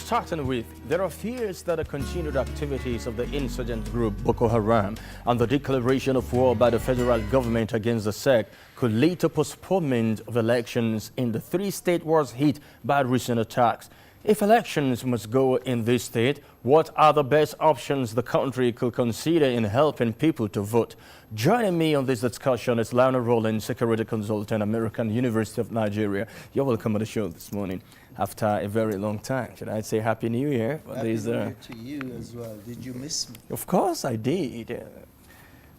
starting with, there are fears that the continued activities of the insurgent group Boko Haram and the declaration of war by the federal government against the sect could lead to postponement of elections in the three state wars hit by recent attacks. If elections must go in this state, what are the best options the country could consider in helping people to vote? Joining me on this discussion is Lionel Rawlins, security consultant, American University of Nigeria. You're welcome on the show this morning after a very long time. Should I say Happy New Year? Happy New Year to you as well. Did you miss me? Of course I did.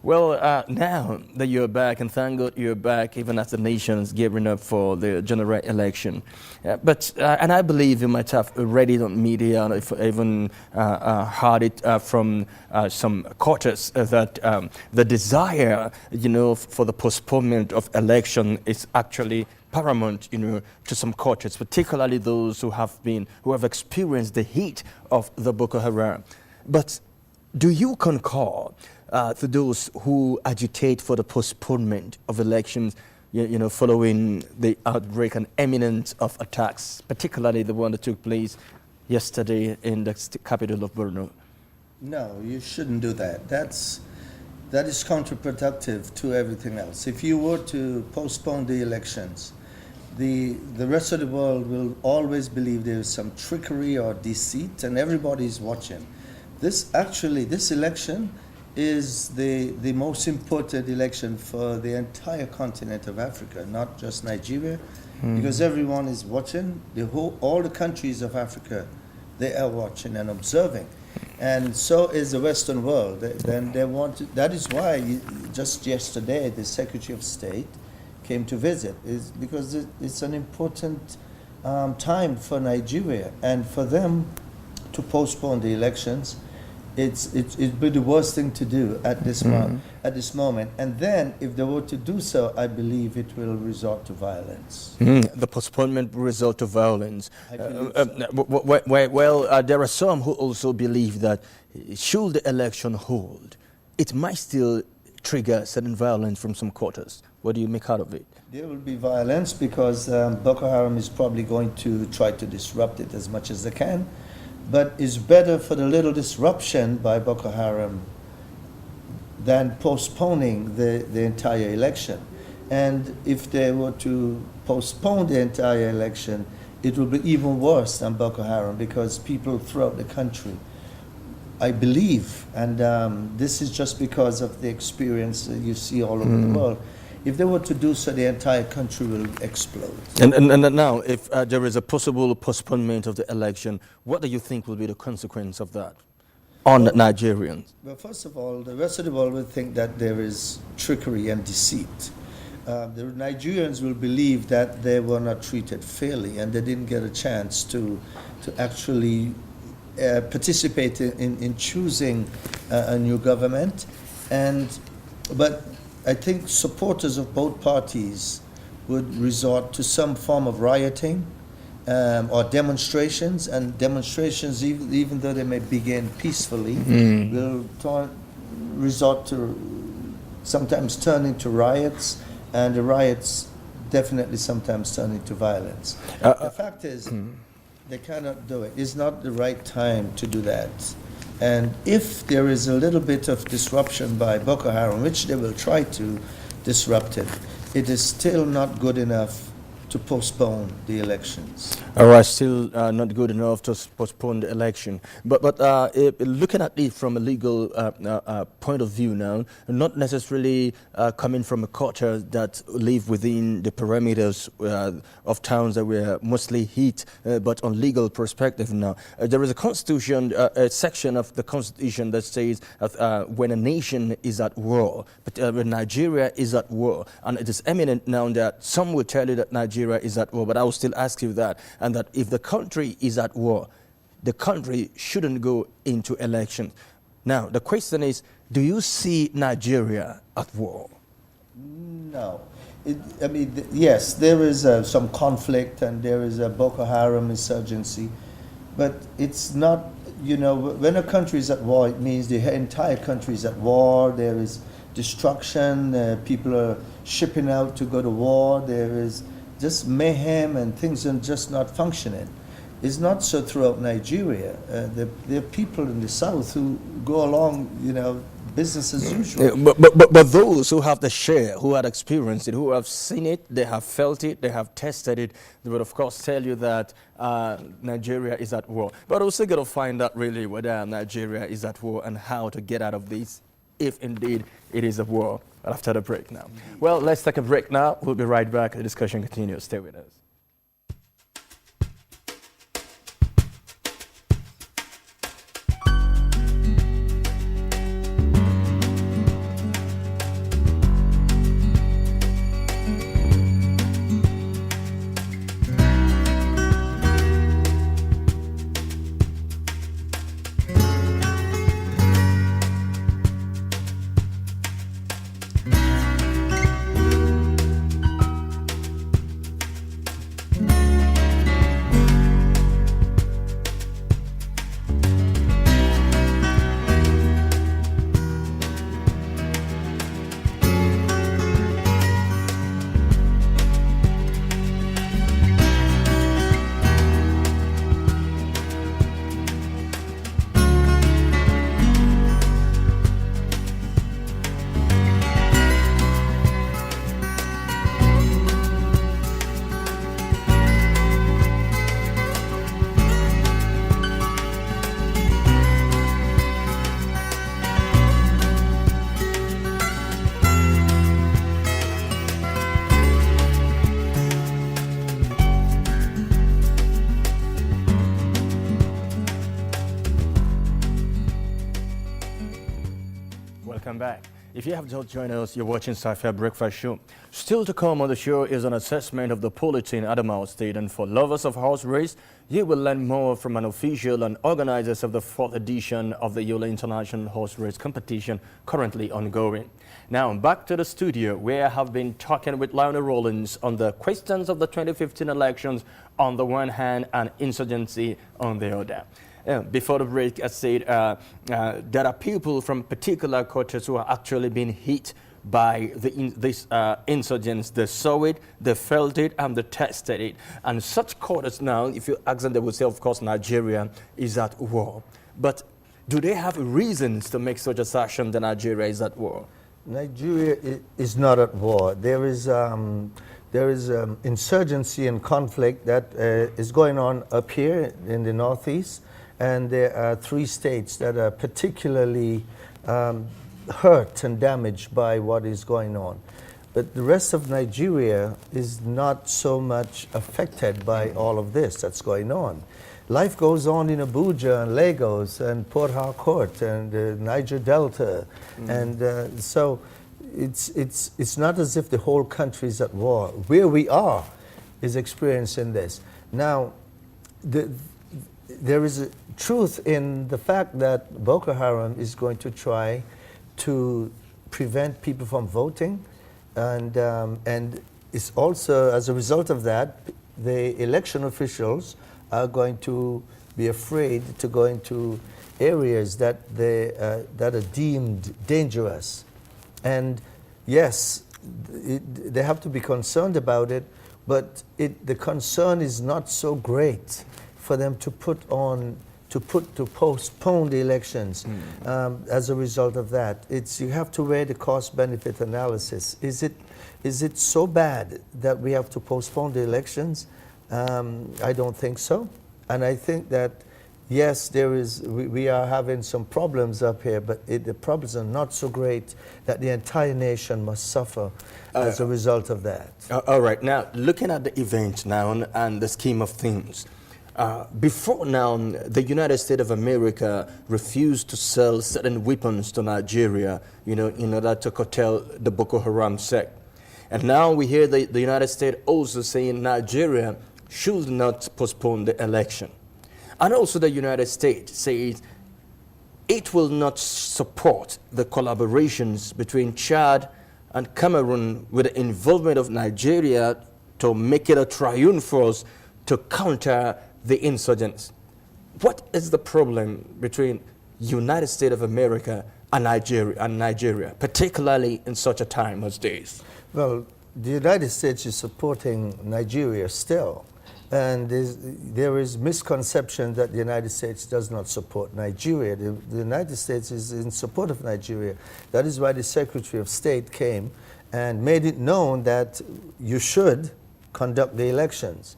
Well, now that you're back, and thank God you're back, even as the nation is gearing up for the general election. And I believe you might have read it on media, and if even heard it from some quarters, that the desire, for the postponement of election is actually paramount, to some quarters, particularly those who have experienced the heat of the Boko Haram. But do you concur to those who agitate for the postponement of elections, following the outbreak and imminence of attacks, particularly the one that took place yesterday in the capital of Borno? No, you shouldn't do that. That is counterproductive to everything else. If you were to postpone the elections, the rest of the world will always believe there is some trickery or deceit, and everybody's watching. This election is the most important election for the entire continent of Africa, not just Nigeria, because everyone is watching. All the countries of Africa, they are watching and observing, and so is the Western world. That is why just yesterday the Secretary of State came to visit, is because it's an important time for Nigeria, and for them to postpone the elections, it'd be the worst thing to do at this moment. And then, if they were to do so, I believe it will resort to violence. The postponement will resort to violence. I believe so. Well, there are some who also believe that should the election hold, it might still trigger certain violence from some quarters. What do you make out of it? There will be violence because Boko Haram is probably going to try to disrupt it as much as they can. But it's better for the little disruption by Boko Haram than postponing the entire election. And if they were to postpone the entire election, it will be even worse than Boko Haram, because people throughout the country, I believe, and this is just because of the experience that you see all over the world, if they were to do so, the entire country will explode. And now, if there is a possible postponement of the election, what do you think will be the consequence of that on Nigerians? Well, first of all, the rest of the world will think that there is trickery and deceit. The Nigerians will believe that they were not treated fairly and they didn't get a chance to actually participate in choosing a new government. But I think supporters of both parties would resort to some form of rioting or demonstrations, and demonstrations, even though they may begin peacefully, will resort to sometimes turn into riots, and the riots definitely sometimes turn into violence. The fact is, they cannot do it. It's not the right time to do that. And if there is a little bit of disruption by Boko Haram, which they will try to disrupt it, it is still not good enough to postpone the elections. All right, still not good enough to postpone the election. But looking at it from a legal point of view now, not necessarily coming from a culture that live within the parameters of towns that were mostly hit, but on legal perspective now. There is a constitution, a section of the constitution that says when a nation is at war, but when Nigeria is at war, and it is eminent now that some will tell you that Nigeria is at war, but I will still ask you that, and that if the country is at war, the country shouldn't go into elections. Now, the question is, do you see Nigeria at war? No. Yes, there is some conflict and there is a Boko Haram insurgency, but it's not, when a country is at war, it means the entire country is at war. There is destruction, people are shipping out to go to war, there is just mayhem and things are just not functioning. is not so throughout Nigeria. There are people in the south who go along, business as usual. Yeah, but those who have the share, who had experienced it, who have seen it, they have felt it, they have tested it, they would of course tell you that Nigeria is at war. But also got to find out really whether Nigeria is at war and how to get out of this, if indeed it is a war. After the break now. Well, let's take a break now. We'll be right back. The discussion continues. Stay with us. Welcome back. If you have just joined us, you're watching Safiya Breakfast Show. Still to come on the show is an assessment of the polity in Adamawa State, and for lovers of horse race, you will learn more from an official and organizers of the 4th edition of the Yola International Horse Race Competition currently ongoing. Now, back to the studio where I have been talking with Lionel Rawlins on the questions of the 2015 elections on the one hand and insurgency on the other. Before the break, I said there are people from particular cultures who are actually being hit by these insurgents. They saw it, they felt it, and they tested it. And such quarters now, if you ask them, they will say, of course, Nigeria is at war. But do they have reasons to make such assertion that Nigeria is at war? Nigeria is not at war. There is insurgency and conflict that is going on up here in the northeast. And there are 3 states that are particularly hurt and damaged by what is going on. But the rest of Nigeria is not so much affected by all of this that's going on. Life goes on in Abuja and Lagos and Port Harcourt and Niger Delta. And so it's not as if the whole country is at war. Where we are is experiencing this. Now, there is a truth in the fact that Boko Haram is going to try to prevent people from voting, and it's also as a result of that, the election officials are going to be afraid to go into areas that are deemed dangerous, and yes, they have to be concerned about it, but the concern is not so great for them to postpone the elections as a result of that. You have to weigh the cost-benefit analysis. Is it so bad that we have to postpone the elections? I don't think so. And I think that, yes, we are having some problems up here, but the problems are not so great that the entire nation must suffer as a result of that. All right. Now, looking at the event now and the scheme of things, before now, the United States of America refused to sell certain weapons to Nigeria, in order to curtail the Boko Haram sect. And now we hear the United States also saying Nigeria should not postpone the election. And also the United States says it will not support the collaborations between Chad and Cameroon with the involvement of Nigeria to make it a triumph for us to counter the insurgents. What is the problem between United States of America and Nigeria, particularly in such a time as this? Well, the United States is supporting Nigeria still. And there is misconception that the United States does not support Nigeria. The United States is in support of Nigeria. That is why the Secretary of State came and made it known that you should conduct the elections.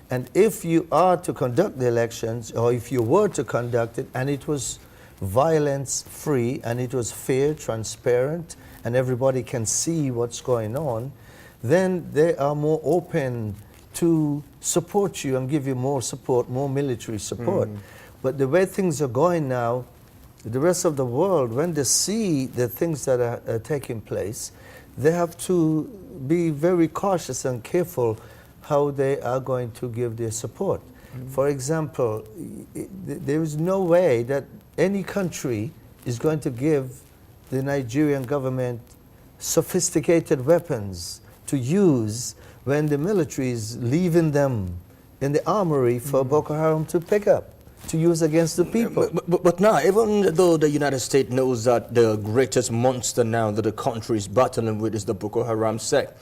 And if you are to conduct the elections, or if you were to conduct it, and it was violence-free, and it was fair, transparent, and everybody can see what's going on, then they are more open to support you and give you more support, more military support. But the way things are going now, the rest of the world, when they see the things that are taking place, they have to be very cautious and careful how they are going to give their support. For example, there is no way that any country is going to give the Nigerian government sophisticated weapons to use when the military is leaving them in the armory for Boko Haram to pick up, to use against the people. But now, even though the United States knows that the greatest monster now that the country is battling with is the Boko Haram sect,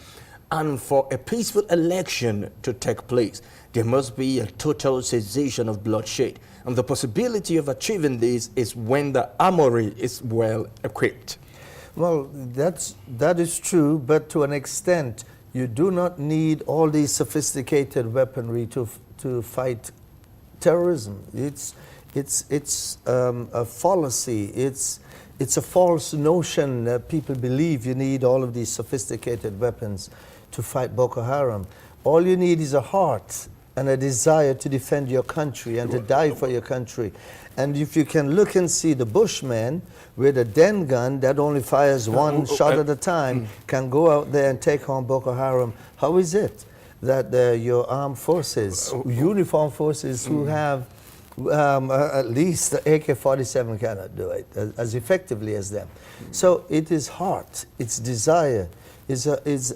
and for a peaceful election to take place, there must be a total cessation of bloodshed. And the possibility of achieving this is when the armory is well equipped. Well, that is true, but to an extent, you do not need all these sophisticated weaponry to fight terrorism. It's a fallacy. It's a false notion that people believe you need all of these sophisticated weapons to fight Boko Haram. All you need is a heart and a desire to defend your country and to die for your country. And if you can look and see the Bushman with a den gun that only fires one shot at a time, can go out there and take on Boko Haram, how is it that your armed forces, uniformed forces who have at least the AK-47 cannot do it as effectively as them? So it is heart, it's desire, is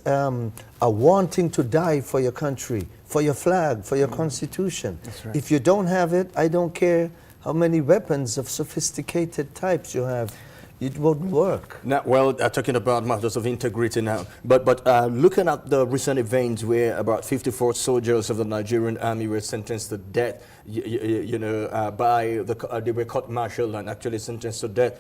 a wanting to die for your country, for your flag, for your constitution. That's right. If you don't have it, I don't care how many weapons of sophisticated types you have, it won't work. Now, well, talking about matters of integrity now, but looking at the recent events where about 54 soldiers of the Nigerian army were sentenced to death, by they were court-martialed and actually sentenced to death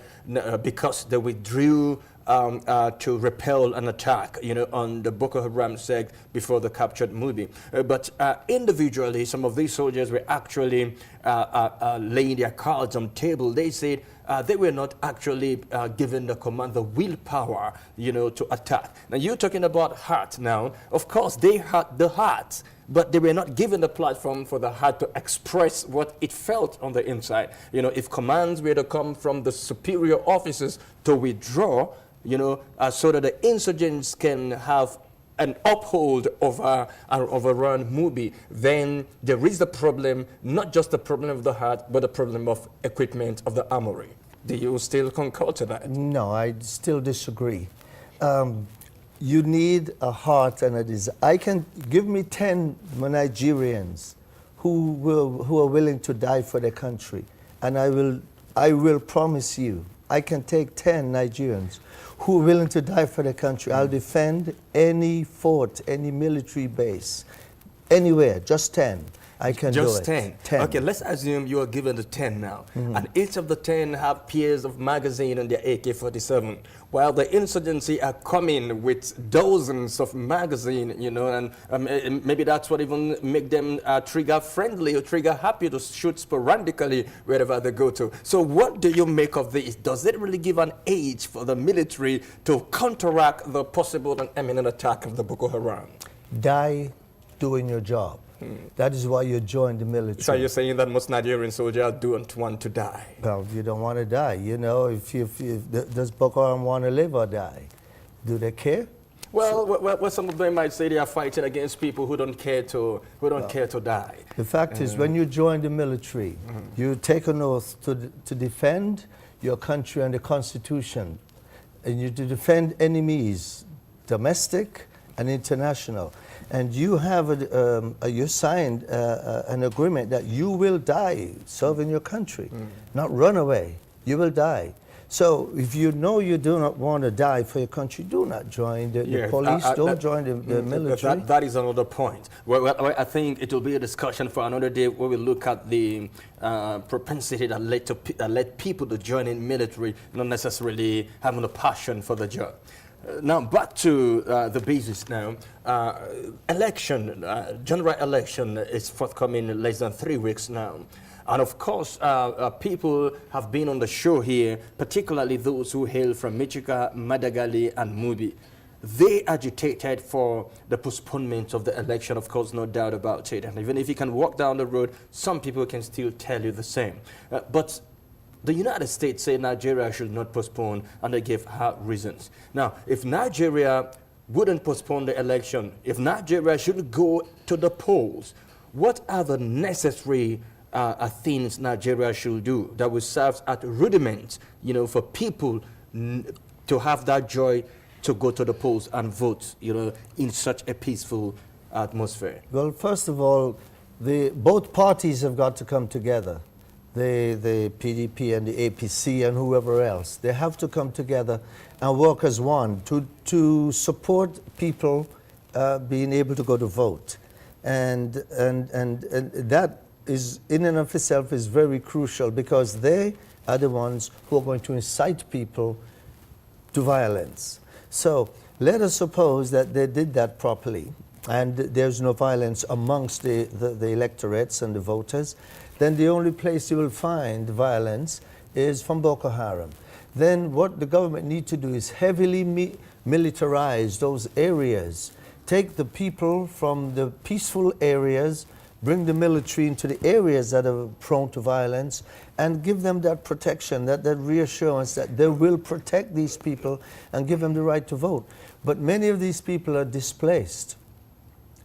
because they withdrew to repel an attack, on the Boko Haram sect before the captured Mubi. But individually, some of these soldiers were actually laying their cards on the table. They said they were not actually given the command, the willpower, to attack. Now, you're talking about heart now. Of course, they had the heart, but they were not given the platform for the heart to express what it felt on the inside. If commands were to come from the superior officers to withdraw, so that the insurgents can have an uphold over an overrun Mubi, then there is the problem, not just the problem of the heart, but the problem of equipment of the armory. Do you still concur to that? No, I still disagree. You need a heart and a desire. Give me 10 Nigerians who are willing to die for their country, and I will promise you, I can take 10 Nigerians who are willing to die for their country. I'll defend any fort, any military base, anywhere, just 10. I can do it. Just 10. 10. Okay, let's assume you are given the 10 now. And each of the 10 have pairs of magazine on their AK-47, while the insurgency are coming with dozens of magazine, and maybe that's what even make them trigger friendly or trigger happy to shoot sporadically wherever they go to. So what do you make of this? Does it really give an edge for the military to counteract the possible and imminent attack of the Boko Haram? Die doing your job. That is why you joined the military. So you're saying that most Nigerian soldiers don't want to die? Well, you don't want to die. Does Boko Haram want to live or die? Do they care? Well, some of them might say they are fighting against people who don't care to die. The fact is, when you join the military, you take an oath to defend your country and the Constitution, and you to defend enemies, domestic and international. And you have you signed an agreement that you will die serving your country, not run away. You will die. So if you know you do not want to die for your country, do not join the police, don't join the military. That is another point. Well, I think it will be a discussion for another day where we look at the propensity that led people to join in military, not necessarily having a passion for the job. Now, back to the basis now. General election is forthcoming in less than 3 weeks now. And of course, people have been on the show here, particularly those who hail from Michika, Madagali, and Mubi. They agitated for the postponement of the election, of course, no doubt about it. And even if you can walk down the road, some people can still tell you the same. But the United States say Nigeria should not postpone, and they gave her reasons. Now, if Nigeria wouldn't postpone the election, if Nigeria should go to the polls, what are the necessary things Nigeria should do that will serve as rudiment, for people to have that joy to go to the polls and vote, in such a peaceful atmosphere? Well, first of all, both parties have got to come together. The PDP and the APC and whoever else. They have to come together and work as one to support people being able to go to vote. And that is, in and of itself, is very crucial, because they are the ones who are going to incite people to violence. So let us suppose that they did that properly, and there's no violence amongst the electorates and the voters. Then the only place you will find violence is from Boko Haram. Then what the government needs to do is heavily militarize those areas. Take the people from the peaceful areas, bring the military into the areas that are prone to violence, and give them that protection, that reassurance that they will protect these people and give them the right to vote. But many of these people are displaced,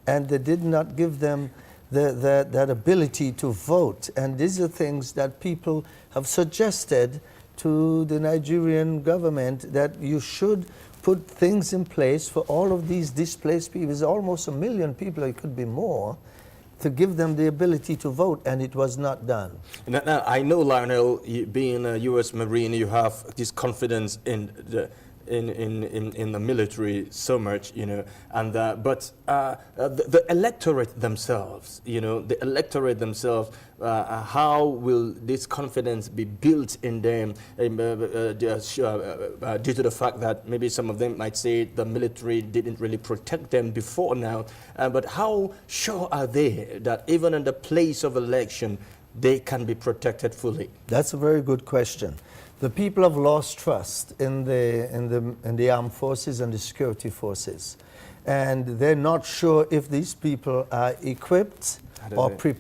and they did not give them that ability to vote. And these are things that people have suggested to the Nigerian government, that you should put things in place for all of these displaced people. There's almost 1 million people, it could be more, to give them the ability to vote, and it was not done. Now, I know, Lionel, being a U.S. Marine, you have this confidence in the military so much, and but the electorate themselves, how will this confidence be built in them due to the fact that maybe some of them might say the military didn't really protect them before now, but how sure are they that even in the place of election they can be protected fully? That's a very good question. The people have lost trust in the armed forces and the security forces, and they're not sure if these people are equipped or prepared